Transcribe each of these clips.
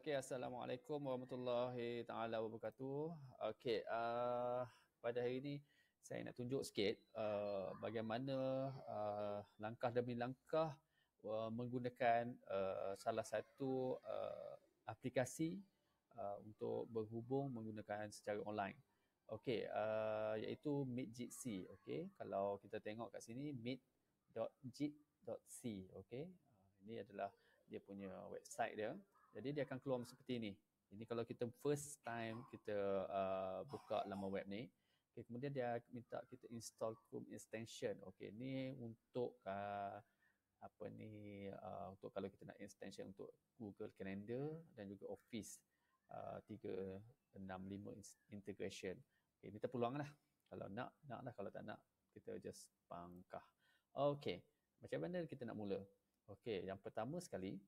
Okey, Assalamualaikum warahmatullahi taala wabarakatuh. Okey, pada hari ini saya nak tunjuk sikit bagaimana langkah demi langkah menggunakan salah satu aplikasi untuk berhubung menggunakan secara online. Okey, iaitu Meet.jitsi. Okey, kalau kita tengok kat sini meet.jit.c. Okey, ini adalah dia punya website dia. Jadi dia akan keluar seperti ini. Ini kalau kita first time kita buka laman web ni, okay, kemudian dia minta kita install Chrome extension. Okey, ni untuk untuk kalau kita nak extension untuk Google Calendar dan juga Office 365 integration. Okey, ini terpulang lah. Kalau nak lah. Kalau tak nak, kita just pangkah. Okey, macam mana kita nak mula? Okey, yang pertama sekali,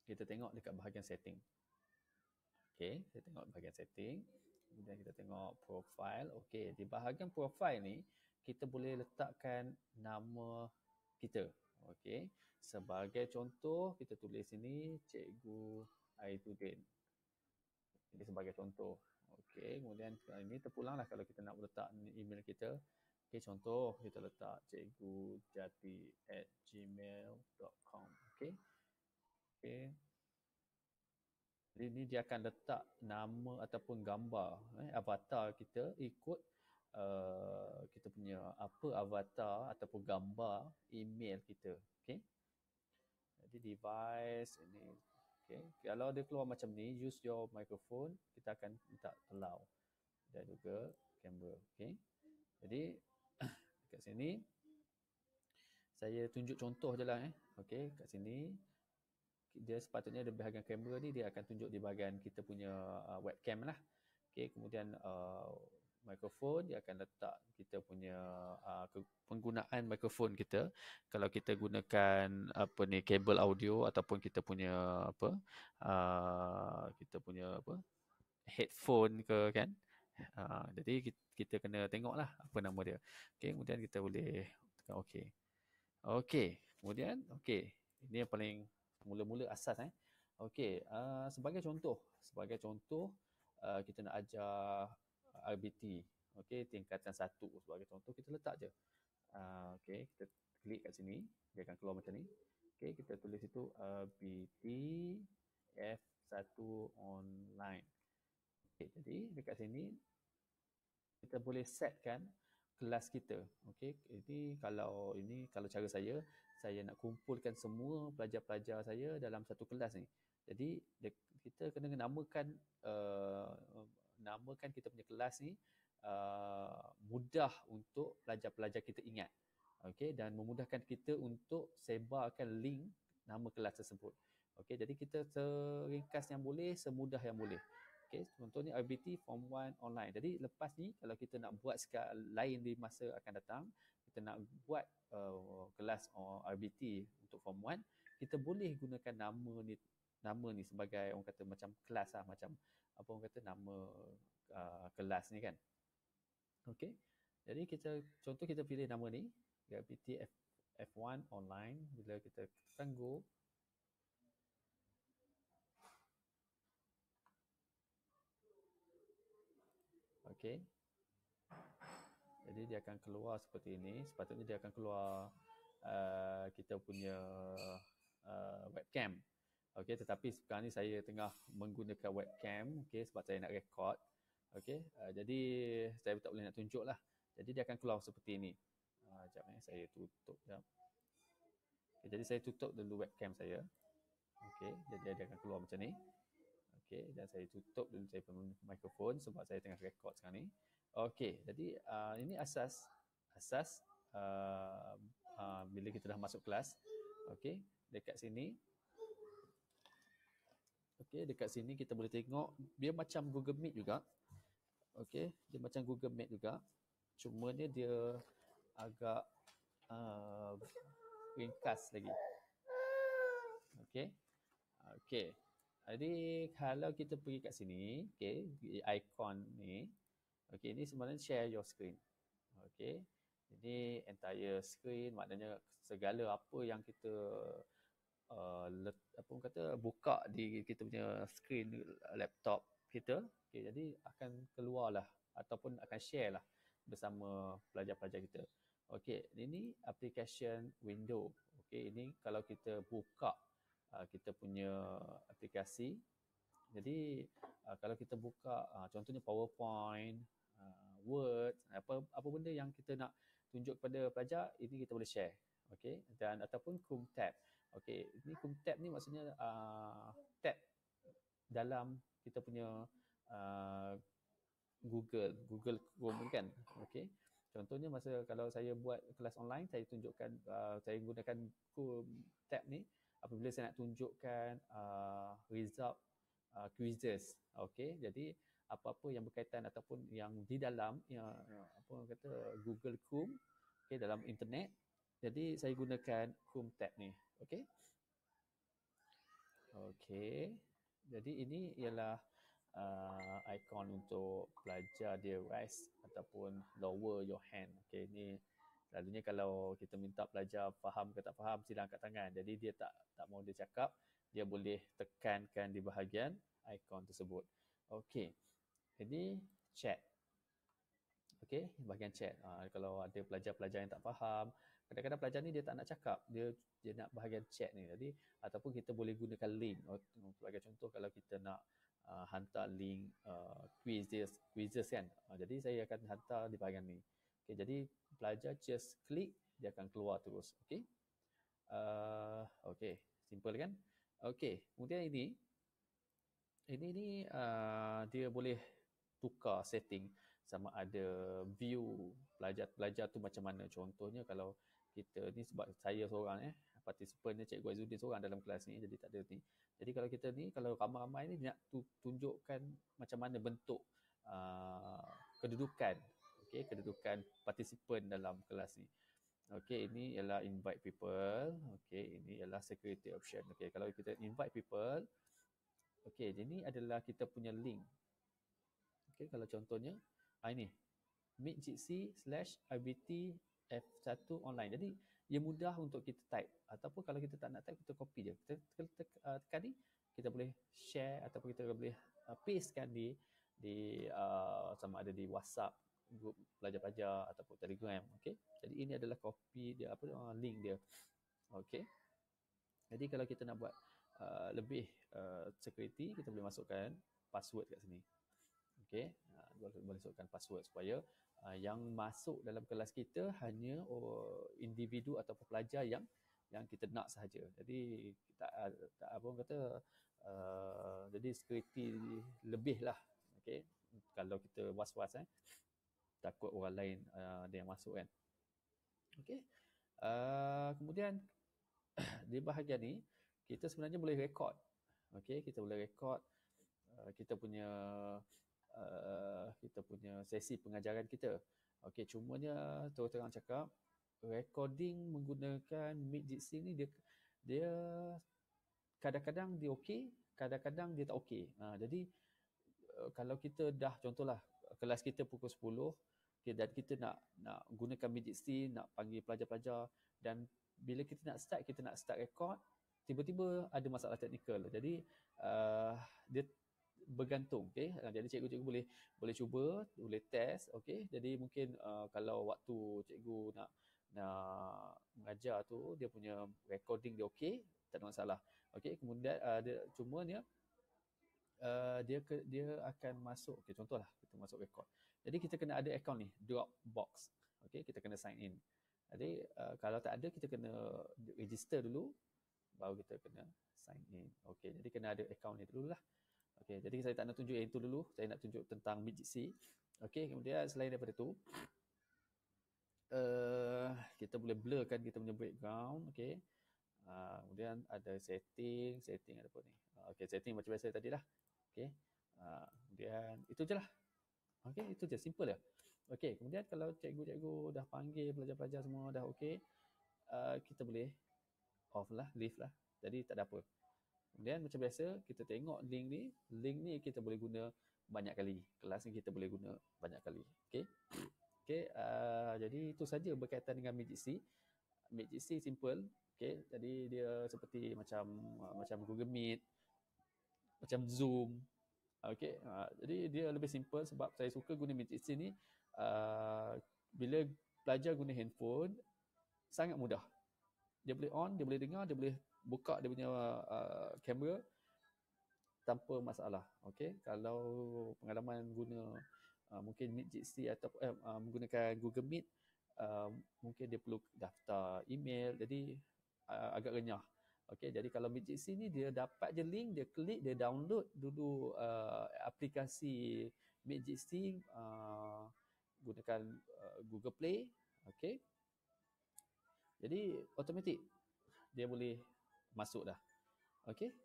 kita tengok dekat bahagian setting. Okey, kita tengok bahagian setting. Kemudian kita tengok profile. Okey, di bahagian profile ni, kita boleh letakkan nama kita. Okey, sebagai contoh, kita tulis sini Cikgu Aidudin. Ini sebagai contoh. Okey, kemudian ini terpulanglah kalau kita nak letak email kita. Okey, contoh kita letak cikgujati@gmail.com. Okey. Okey. Jadi ni dia akan letak nama ataupun gambar avatar kita ikut kita punya apa avatar ataupun gambar email kita. Okey. Jadi device ini. Okey. Kalau dia keluar macam ni, use your microphone, kita akan minta allow. Dan juga kamera. Okey. Jadi dekat sini saya tunjuk contoh je lah. Okey, kat sini dia sepatutnya di bahagian kamera ni dia akan tunjuk di bahagian kita punya webcam lah. Okey, kemudian mikrofon dia akan letak kita punya penggunaan mikrofon kita. Kalau kita gunakan kabel audio ataupun kita punya headphone ke kan. Jadi kita kena tengoklah apa nama dia. Okey, kemudian kita boleh tekan okey. Okey, kemudian ini yang paling mula-mula asas Okey, sebagai contoh kita nak ajar RBT. Okey, tingkatan 1 sebagai contoh kita letak je. Okey, kita klik kat sini, dia akan keluar macam ni. Okey, kita tulis itu RBT F1 online. Okey, jadi dekat sini kita boleh setkan kelas kita. Okey, ini kalau cara saya nak kumpulkan semua pelajar-pelajar saya dalam satu kelas ni. Jadi kita kena namakan kita punya kelas ni mudah untuk pelajar-pelajar kita ingat. Okey, dan memudahkan kita untuk sebarkan link nama kelas tersebut. Okey, jadi kita seringkas yang boleh, semudah yang boleh. Okay, contohnya RBT Form 1 online. Jadi lepas ni kalau kita nak buat lain di masa akan datang, kita nak buat kelas RBT untuk Form 1, kita boleh gunakan nama ni sebagai orang kata macam kelas lah, macam apa orang kata nama kelas ni kan. Okey. Jadi kita pilih nama ni, RBT F1 online. Bila kita tekan go, okey. Jadi dia akan keluar seperti ini. Sepatutnya dia akan keluar kita punya webcam. Okey, tetapi sekarang ni saya tengah menggunakan webcam, okey, sebab saya nak record. Okey, jadi saya tak boleh nak tunjuk lah. Jadi dia akan keluar seperti ini. Sekejap saya tutup sekejap. Okay, jadi saya tutup dulu webcam saya. Okey, jadi dia akan keluar macam ni. Okey, dan saya tutup dulu saya punya mikrofon sebab saya tengah record sekarang ni. Okey, jadi ini asas bila kita dah masuk kelas. Okey, dekat sini. Okey, dekat sini kita boleh tengok dia macam Google Meet juga. Okey, dia macam Google Meet juga. Cuma dia agak ringkas lagi. Okey. Okey. Jadi kalau kita pergi kat sini, okey, ikon ni. Okey, ini sebenarnya share your screen. Okey. Jadi entire screen maknanya segala apa yang kita apa orang kata, buka di kita punya skrin laptop kita, okay, jadi akan keluarlah ataupun akan share lah bersama pelajar-pelajar kita. Okey, ini application window. Okey, ini kalau kita buka kita punya aplikasi. Jadi kalau kita buka contohnya PowerPoint, Word, apa benda yang kita nak tunjuk kepada pelajar, ini kita boleh share. Okey, dan ataupun Chrome tab. Okey, ini Chrome tab ni maksudnya tab dalam kita punya uh, Google Chrome kan. Okey. Contohnya masa kalau saya buat kelas online, saya tunjukkan saya gunakan Chrome tab ni apabila saya nak tunjukkan result quizzes. Okey. Jadi apa-apa yang berkaitan ataupun yang di dalam apa orang kata Google Chrome, okey, dalam internet. Jadi saya gunakan Chrome tab ni. Okey. Okey. Jadi ini ialah ikon untuk pelajar dia raise ataupun lower your hand. Okey, ini selalunya kalau kita minta pelajar faham ke tak faham, sila angkat tangan. Jadi dia tak mau dia cakap, dia boleh tekankan di bahagian ikon tersebut. Okey. Ini chat. Okey, bahagian chat. Kalau ada pelajar-pelajar yang tak faham, kadang-kadang pelajar ni dia tak nak cakap, dia nak bahagian chat ni. Jadi ataupun kita boleh gunakan link. Sebagai contoh, kalau kita nak hantar link quizzes kan. Jadi saya akan hantar di bahagian ni. Okay, jadi pelajar just klik, dia akan keluar terus. Okay. Okay, simple kan? Okay, kemudian ini dia boleh tukar setting sama ada view pelajar tu macam mana. Contohnya kalau kita ni, sebab saya seorang partisipan ni Cikgu Azuddin seorang dalam kelas ni, jadi tak ada ni. Jadi kalau kita ni, kalau ramai-ramai ni nak tunjukkan macam mana bentuk kedudukan, okey, kedudukan partisipan dalam kelas ni. Okey, ini ialah invite people. Okey, ini ialah security option. Okey, kalau kita invite people, okey, ini adalah kita punya link. Okey, kalau contohnya ini meetjitsi/IBT F1 online. Jadi ia mudah untuk kita type, ataupun kalau kita tak nak type, kita copy je. Kita tekan ni, kita boleh share ataupun kita boleh pastekan di sama ada di WhatsApp grup pelajar-pelajar ataupun Telegram. Okey. Jadi ini adalah copy dia, link dia. Okey. Jadi kalau kita nak buat lebih security, kita boleh masukkan password kat sini. Okey, boleh masukkan password supaya yang masuk dalam kelas kita hanya individu ataupun pelajar yang kita nak sahaja. Jadi tak apa orang kata jadi security lebih lah. Okey, kalau kita was-was takut orang lain ada yang masuk kan. Okey. Kemudian di bahagian ni kita sebenarnya boleh rekod. Okey, kita boleh rekod kita punya sesi pengajaran kita. Okey, cumanya terus terang cakap, recording menggunakan meetjitsi ni dia kadang-kadang dia okey, kadang-kadang dia tak okey. Jadi kalau kita dah, contohlah kelas kita pukul 10, okay, dan kita nak gunakan meetjitsi, nak panggil pelajar-pelajar, dan bila kita nak start record, tiba-tiba ada masalah teknikal. Jadi dia bergantung. Okay? Jadi cikgu boleh cuba, boleh test. Okay? Jadi mungkin kalau waktu cikgu nak mengajar tu, dia punya recording dia okey, tak ada masalah. Okay? Kemudian cumanya dia akan masuk. Okay, contohlah kita masuk record. Jadi kita kena ada account ni, Dropbox. Okay, kita kena sign in. Jadi kalau tak ada, kita kena register dulu, baru kita kena sign in. Okay, jadi kena ada account ni dulu lah. Okay, jadi saya tak nak tunjuk yang itu dulu. Saya nak tunjuk tentang meetjitsi. Okay, kemudian selain daripada tu, kita boleh blurkan kita punya background. Okay. Kemudian ada setting ada apa ni. Okay, setting macam biasa tadi lah. Okay. Kemudian itu je lah. Okay, itu je, simple lah. Okay, kemudian kalau cikgu-cikgu dah panggil pelajar-pelajar semua dah okay, kita boleh off lah, leave lah. Jadi tak ada apa. Kemudian macam biasa, kita tengok link ni kita boleh guna banyak kali. Kelas ni kita boleh guna banyak kali. Okay. Okay, jadi itu saja berkaitan dengan meetjitsi. Magic simple. Okay, jadi dia seperti macam Google Meet, macam Zoom. Okay, jadi dia lebih simple sebab saya suka guna Magic ni. Bila pelajar guna handphone, sangat mudah. Dia boleh on, dia boleh dengar, dia boleh buka dia punya kamera tanpa masalah. Okay, kalau pengalaman guna mungkin Magic atau menggunakan Google Meet, mungkin dia perlu daftar email, jadi agak renyah. Okay, jadi kalau Magic ni dia dapat je link, dia klik, dia download dulu aplikasi Magic gunakan Google Play. Okay, jadi automatik dia boleh masuk dah. Okay,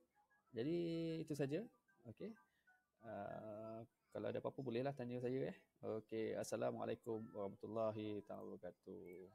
jadi itu saja. Okay, kalau ada apa-apa bolehlah tanya saya. Okay, Assalamualaikum warahmatullahi wabarakatuh.